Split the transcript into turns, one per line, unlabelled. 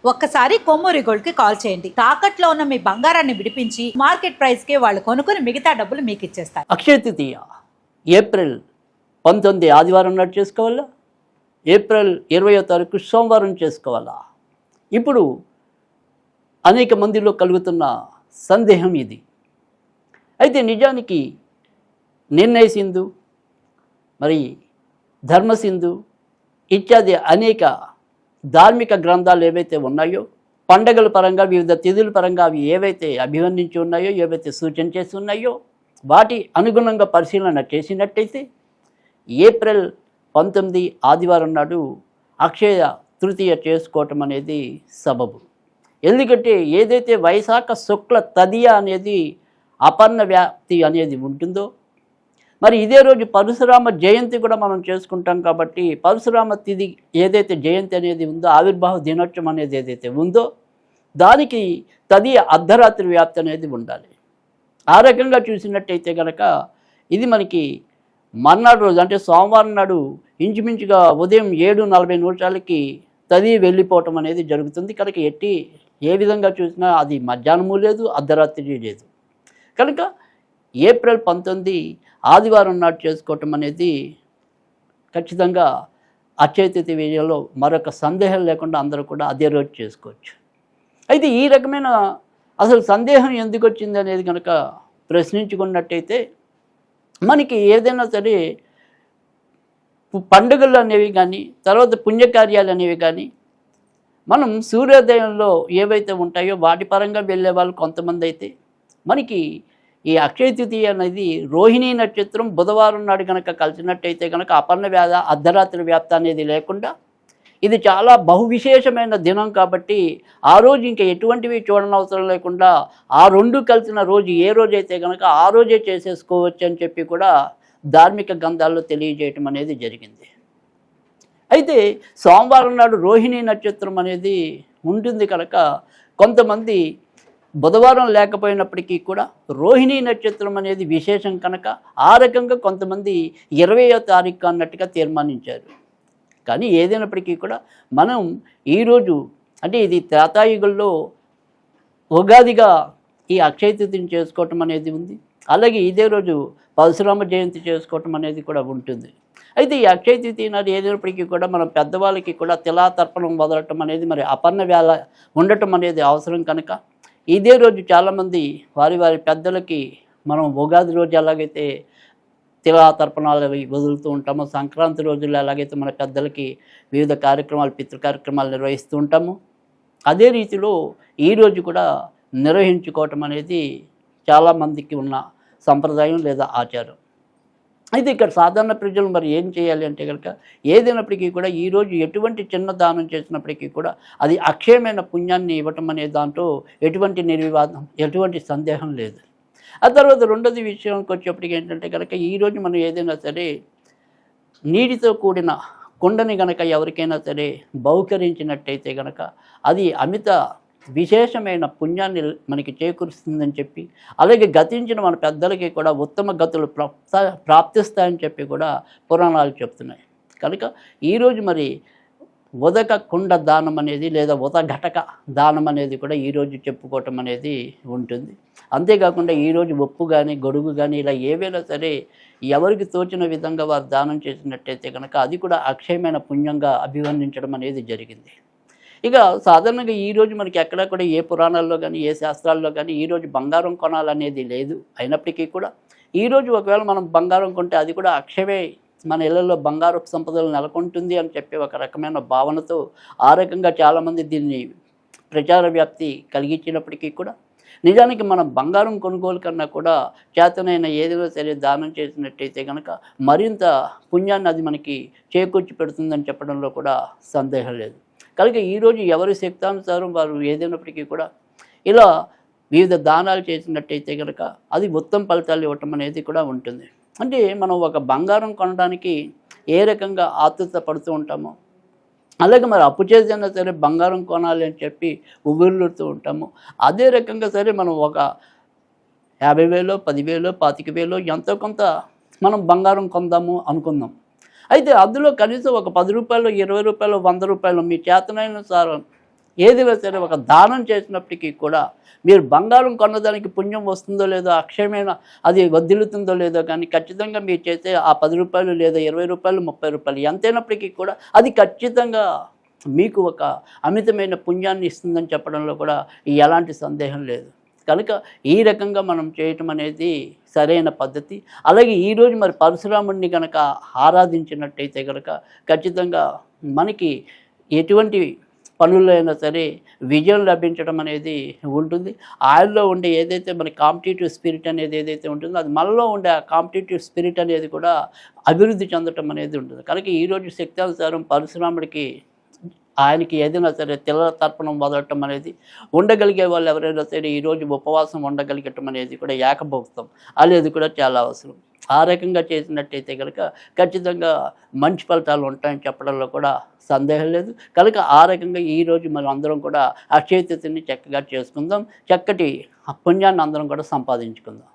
ఒక్కసారి కొమ్మూరి గోల్డ్ కి కాల్ చేయండి. తాకట్లో ఉన్న మీ బంగారాన్ని విడిపించి మార్కెట్ ప్రైస్ కి వాళ్ళు కొనుక్కుని మిగతా డబ్బులు మీకు ఇచ్చేస్తారు.
అక్షయ తృతీయ ఏప్రిల్ 19 ఆదివారం నాడు చేసుకోవాలా, ఏప్రిల్ 20వ తారీఖు సోమవారం చేసుకోవాలా? ఇప్పుడు అనేక మందిలో కలుగుతున్న సందేహం ఇది. అయితే నిజానికి నిర్ణయ సింధు, మరి ధర్మసింధు ఇత్యాది అనేక ధార్మిక గ్రంథాలు ఏవైతే ఉన్నాయో, పండగల పరంగా వివిధ తిథుల పరంగా అవి ఏవైతే అభివర్ణించి ఉన్నాయో, ఏవైతే సూచన చేసి ఉన్నాయో వాటి అనుగుణంగా పరిశీలన చేసినట్టయితే ఏప్రిల్ 19 ఆదివారం నాడు అక్షయ తృతీయ చేసుకోవటం అనేది సబబు. ఎందుకంటే ఏదైతే వైశాఖ శుక్ల తదియ అనేది అపర్ణ వ్యాప్తి అనేది ఉంటుందో, మరి ఇదే రోజు పరశురామ జయంతి కూడా మనం చేసుకుంటాం. కాబట్టి పరశురామ తిథి ఏదైతే జయంతి అనేది ఉందో, ఆవిర్భావ దినోత్సవం అనేది ఏదైతే ఉందో దానికి తదియ అర్ధరాత్రి వ్యాప్తి అనేది ఉండాలి. ఆ రకంగా చూసినట్టయితే కనుక ఇది మనకి మర్నాడు రోజు అంటే సోమవారం నాడు ఇంచుమించుగా ఉదయం 7:40 తదియ వెళ్ళిపోవటం అనేది జరుగుతుంది. కనుక ఏ విధంగా చూసినా అది మధ్యాహ్నము లేదు, అర్ధరాత్రి లేదు. కనుక ఏప్రిల్ 19 ఆదివారం నాడు చేసుకోవటం అనేది ఖచ్చితంగా అక్షయ తృతీయలో మరొక సందేహం లేకుండా అందరూ కూడా అదే రోజు చేసుకోవచ్చు. అయితే ఈ రకమైన అసలు సందేహం ఎందుకు వచ్చింది అనేది కనుక ప్రశ్నించుకున్నట్టయితే మనకి ఏదైనా సరే పండుగలు అనేవి కానీ, తర్వాత పుణ్యకార్యాలు అనేవి కానీ మనం సూర్యోదయంలో ఏవైతే ఉంటాయో వాటి పరంగా వెళ్ళే వాళ్ళు కొంతమంది అయితే, మనకి ఈ అక్షయ తృతీయ అనేది రోహిణీ నక్షత్రం బుధవారం నాడు కనుక కలిసినట్టయితే కనుక అపర్ణ వ్యాధ అర్ధరాత్రి వ్యాప్తి అనేది లేకుండా ఇది చాలా బహువిశేషమైన దినం. కాబట్టి ఆ రోజు ఇంకా ఎటువంటివి చూడనవసరం లేకుండా ఆ రెండు కలిసిన రోజు ఏ రోజైతే కనుక ఆ రోజే చేసేసుకోవచ్చు అని చెప్పి కూడా ధార్మిక గ్రంథాల్లో తెలియజేయటం అనేది జరిగింది. అయితే సోమవారం నాడు రోహిణీ నక్షత్రం అనేది ఉంటుంది కనుక కొంతమంది బుధవారం లేకపోయినప్పటికీ కూడా రోహిణీ నక్షత్రం అనేది విశేషం కనుక ఆ రకంగా కొంతమంది 20వ తారీఖు అన్నట్టుగా తీర్మానించారు. కానీ ఏదైనప్పటికీ కూడా మనం ఈరోజు అంటే ఇది త్రేతాయుగంలో ఉగాదిగా ఈ అక్షయ తృతీయను చేసుకోవటం అనేది ఉంది. అలాగే ఇదే రోజు పరశురామ జయంతి చేసుకోవటం అనేది కూడా ఉంటుంది. అయితే ఈ అక్షయ తృతీయ నాడు ఏదైనప్పటికీ కూడా మనం పెద్దవాళ్ళకి కూడా తిలా తర్పణం వదలటం అనేది మరి అపర్ణ వేళ ఉండటం అనేది అవసరం కనుక ఇదే రోజు చాలామంది వారి పెద్దలకి మనం ఉగాది రోజు ఎలాగైతే తిలా తర్పణాలు అవి వదులుతూ ఉంటామో, సంక్రాంతి రోజుల్లో ఎలాగైతే మన పెద్దలకి వివిధ కార్యక్రమాలు పితృ కార్యక్రమాలు నిర్వహిస్తూ ఉంటామో అదే రీతిలో ఈరోజు కూడా నిర్వహించుకోవటం అనేది చాలామందికి ఉన్న సంప్రదాయం లేదా ఆచారం. అయితే ఇక్కడ సాధారణ ప్రజలు మరి ఏం చేయాలి అంటే కనుక ఏదైనప్పటికీ కూడా ఈరోజు ఎటువంటి చిన్న దానం చేసినప్పటికీ కూడా అది అక్షయమైన పుణ్యాన్ని ఇవ్వటం అనే దాంట్లో ఎటువంటి నిర్వివాదం, ఎటువంటి సందేహం లేదు. ఆ తర్వాత రెండోది విషయానికి వచ్చేప్పటికి ఏంటంటే కనుక ఈరోజు మనం ఏదైనా సరే నీటితో కూడిన కుండని గనక ఎవరికైనా సరే బహుకరించినట్టయితే కనుక అది అమిత విశేషమైన పుణ్యాన్ని మనకి చేకూరుస్తుందని చెప్పి, అలాగే గతించిన మన పెద్దలకి కూడా ఉత్తమ గతులు ప్రాప్తిస్తాయని చెప్పి కూడా పురాణాలు చెప్తున్నాయి. కనుక ఈరోజు మరి ఉదక కుండ దానం అనేది లేదా ఉదఘటక దానం అనేది కూడా ఈరోజు చెప్పుకోవటం అనేది ఉంటుంది. అంతేకాకుండా ఈరోజు ఉప్పు కానీ గొడుగు కానీ ఇలా ఏవైనా సరే ఎవరికి తోచిన విధంగా వారు దానం చేసినట్టయితే కనుక అది కూడా అక్షయమైన పుణ్యంగా అభివర్ణించడం అనేది జరిగింది. ఇక సాధారణంగా ఈరోజు మనకి ఎక్కడా కూడా ఏ పురాణాల్లో కానీ ఏ శాస్త్రాల్లో కానీ ఈరోజు బంగారం కొనాలనేది లేదు. అయినప్పటికీ కూడా ఈరోజు ఒకవేళ మనం బంగారం కొంటే అది కూడా అక్షయమే, మన ఇళ్లలో బంగారు సంపదలు నెలకొంటుంది అని చెప్పి ఒక రకమైన భావనతో ఆ రకంగా చాలామంది దీన్ని ప్రచార వ్యాప్తి కలిగించినప్పటికీ కూడా నిజానికి మనం బంగారం కొనుగోలు కన్నా కూడా చేతనైన ఏదైనా సరే దానం చేసినట్టయితే కనుక మరింత పుణ్యాన్ని అది మనకి చేకూర్చి పెడుతుందని చెప్పడంలో కూడా సందేహం లేదు. కనుక ఈరోజు ఎవరి శక్తానుసారం వారు ఏదైనప్పటికీ కూడా ఇలా వివిధ దానాలు చేసినట్టయితే కనుక అది ఉత్తమ ఫలితాలు ఇవ్వటం అనేది కూడా ఉంటుంది. అంటే మనం ఒక బంగారం కొనడానికి ఏ రకంగా ఆతృత పడుతూ ఉంటామో అలాగే మరి అప్పు చేసైనా సరే బంగారం కొనాలి అని చెప్పి ఉవ్విళ్ళుతూ ఉంటాము. అదే రకంగా సరే మనం ఒక 50,000, 10,000, 25,000 ఎంతో కొంత మనం బంగారం కొందాము అనుకుందాం. అయితే అందులో కనీసం ఒక 10 రూపాయలు, 20 రూపాయలు, 100 రూపాయలు మీ చేతనైన సార్ ఏదైనా సరే ఒక దానం చేసినప్పటికీ కూడా మీరు బంగారం కొన్నదానికి పుణ్యం వస్తుందో లేదో, అక్షయమైన అది వర్ధిల్లుతుందో లేదో, కానీ ఖచ్చితంగా మీరు చేసే ఆ 10 రూపాయలు లేదా 20 రూపాయలు 30 రూపాయలు ఎంతైనప్పటికీ కూడా అది ఖచ్చితంగా మీకు ఒక అమితమైన పుణ్యాన్ని ఇస్తుందని చెప్పడంలో కూడా ఎలాంటి సందేహం లేదు. కనుక ఈ రకంగా మనం చేయటం అనేది సరైన పద్ధతి. అలాగే ఈరోజు మరి పరశురాముడిని కనుక ఆరాధించినట్టయితే కనుక ఖచ్చితంగా మనకి ఎటువంటి పనుల్లో అయినా సరే విజయం లభించడం అనేది ఉంటుంది. ఆయనలో ఉండే ఏదైతే మన కాంపిటేటివ్ స్పిరిట్ అనేది ఏదైతే ఉంటుందో అది మనలో ఉండే ఆ కాంపిటేటివ్ స్పిరిట్ అనేది కూడా అభివృద్ధి చెందటం అనేది ఉంటుంది. కనుక ఈరోజు శక్తానుసారం పరశురాముడికి ఆయనకి ఏదైనా సరే తిల తర్పణం వదలటం అనేది, ఉండగలిగే వాళ్ళు ఎవరైనా సరే ఈరోజు ఉపవాసం ఉండగలిగటం అనేది కూడా ఏకభోక్తం అనేది కూడా చాలా అవసరం. ఆ రకంగా చేసినట్టయితే కనుక ఖచ్చితంగా మంచి ఫలితాలు ఉంటాయని చెప్పడంలో కూడా సందేహం లేదు. కనుక ఆ రకంగా ఈరోజు మనం అందరం కూడా అక్షయ తృతీయని చక్కగా చేసుకుందాం, చక్కటి పుణ్యాన్ని అందరం కూడా సంపాదించుకుందాం.